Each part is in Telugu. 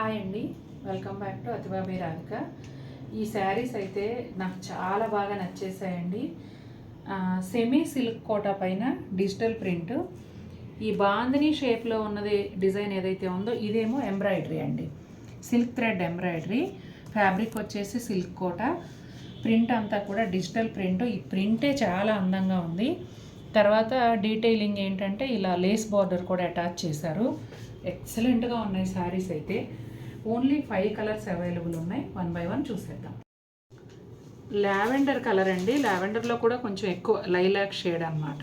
హాయ్ అండి, వెల్కమ్ బ్యాక్ టు అతిబాబీ రాధిక. ఈ శారీస్ అయితే నాకు చాలా బాగా నచ్చేసాయండి. సెమీ సిల్క్ కోటా పైన డిజిటల్ ప్రింట్, ఈ బాందిని షేప్లో ఉన్నది డిజైన్ ఏదైతే ఉందో ఇదేమో ఎంబ్రాయిడరీ అండి, సిల్క్ థ్రెడ్ ఎంబ్రాయిడరీ. ఫ్యాబ్రిక్ వచ్చేసి సిల్క్ కోటా, ప్రింట్ అంతా కూడా డిజిటల్ ప్రింట్. ఈ ప్రింటే చాలా అందంగా ఉంది. తర్వాత డీటెయిలింగ్ ఏంటంటే ఇలా లేస్ బార్డర్ కూడా అటాచ్ చేశారు. ఎక్సలెంట్గా ఉన్నాయి శారీస్ అయితే. ఓన్లీ 5 కలర్స్ అవైలబుల్ ఉన్నాయి. 1 బై 1 చూసేద్దాం. లావెండర్ కలర్ అండి, లావెండర్లో కూడా కొంచెం ఎక్కువ లైలాక్ షేడ్ అనమాట.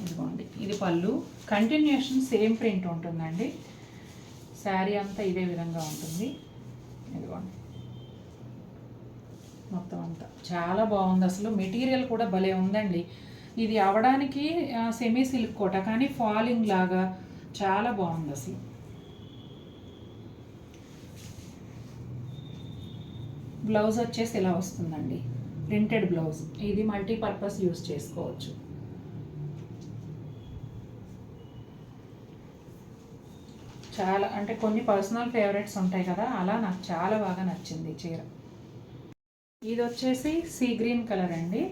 ఇదిగోండి, ఇది పళ్ళు. కంటిన్యూషన్ సేమ్ ప్రింట్ ఉంటుందండి. శారీ అంతా ఇదే విధంగా ఉంటుంది. ఇదిగోండి, మొత్తం అంతా చాలా బాగుంది. అసలు మెటీరియల్ కూడా భలే ఉందండి. ఇది అవడానికి సెమీ సిల్క్ కోట, కానీ ఫాలింగ్ లాగా చాలా బాగుంది అసలు. బ్లౌజ్ వచ్చేసి ఇలా వస్తుందండి, ప్రింటెడ్ బ్లౌజ్. ఇది మల్టీపర్పస్ యూస్ చేసుకోవచ్చు. చాలా అంటే కొన్ని పర్సనల్ ఫేవరెట్స్ ఉంటాయి కదా, అలా నాకు చాలా బాగా నచ్చింది చీర. ఇది వచ్చేసి సీ గ్రీన్ కలర్ అండి.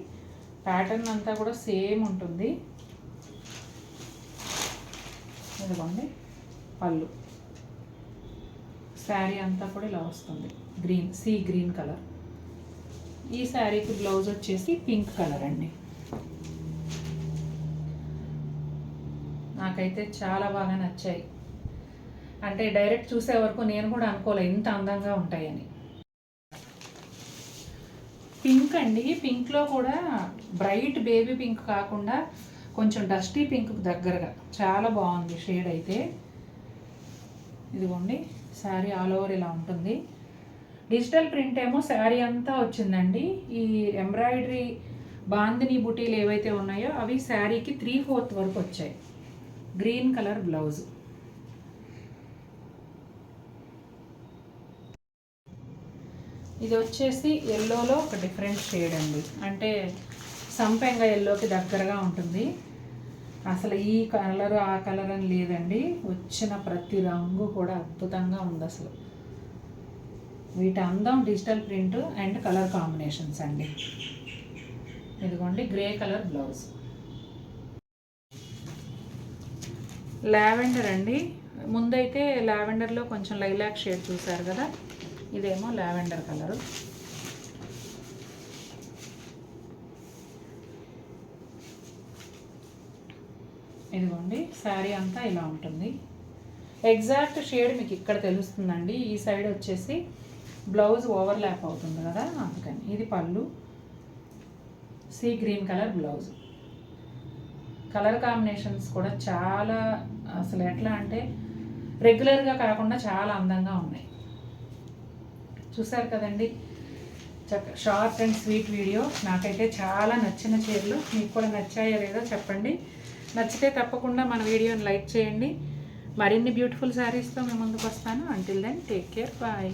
ప్యాటర్న్ అంతా కూడా సేమ్ ఉంటుంది. ఇదిగోండి పళ్ళు. శారీ అంతా కూడా ఇలా వస్తుంది, గ్రీన్, సీ గ్రీన్ కలర్. ఈ శారీకి బ్లౌజ్ వచ్చేసి పింక్ కలర్ అండి. నాకైతే చాలా బాగా నచ్చాయి. అంటే డైరెక్ట్ చూసే వరకు నేను కూడా అనుకోలేదు ఇంత అందంగా ఉంటాయని. పింక్ అండి, పింక్లో కూడా బ్రైట్ బేబీ పింక్ కాకుండా కొంచెం డస్టీ పింక్ దగ్గరగా చాలా బాగుంది షేడ్ అయితే. ఇదిగోండి, శారీ ఆల్ ఓవర్ ఇలా ఉంటుంది. డిజిటల్ ప్రింట్ ఏమో శారీ అంతా వచ్చిందండి. ఈ ఎంబ్రాయిడరీ బాందిని బుటీలు ఏవైతే ఉన్నాయో అవి శారీకి 3/4 వరకు వచ్చాయి. Green colour blouse. ఇది వచ్చేసి ఎల్లోలో ఒక డిఫరెంట్ షేడ్ అండి, అంటే సంపెంగ ఎల్లోకి దగ్గరగా ఉంటుంది. అసలు ఈ కలర్ ఆ కలర్ అని లేదండి, వచ్చిన ప్రతి రంగు కూడా అద్భుతంగా ఉంది అసలు. వీటి అందం digital print and colour combinations అండి. ఇదిగోండి గ్రే కలర్ బ్లౌజ్. లావెండర్ అండి, ముందైతే లావెండర్లో కొంచెం లైలాక్ షేడ్ చూసారు కదా, ఇదేమో లావెండర్ కలరు. ఇదిగోండి, శారీ అంతా ఇలా ఉంటుంది. ఎగ్జాక్ట్ షేడ్ మీకు ఇక్కడ తెలుస్తుందండి. ఈ సైడ్ వచ్చేసి బ్లౌజ్ ఓవర్లాప్ అవుతుంది కదా, అందుకని. ఇది పళ్ళు, sea green colour blouse. Colour combinations కూడా చాలా, అసలు ఎట్లా అంటే రెగ్యులర్గా కాకుండా చాలా అందంగా ఉన్నాయి. చూసారు కదండి, షార్ట్ అండ్ స్వీట్ వీడియో. నాకైతే చాలా నచ్చిన చీరలు. మీకు కూడా నచ్చాయో లేదో చెప్పండి. నచ్చితే తప్పకుండా మన వీడియోని లైక్ చేయండి. మరిన్ని బ్యూటిఫుల్ శారీస్తో మేము ముందుకు వస్తాను. Until then take care, bye.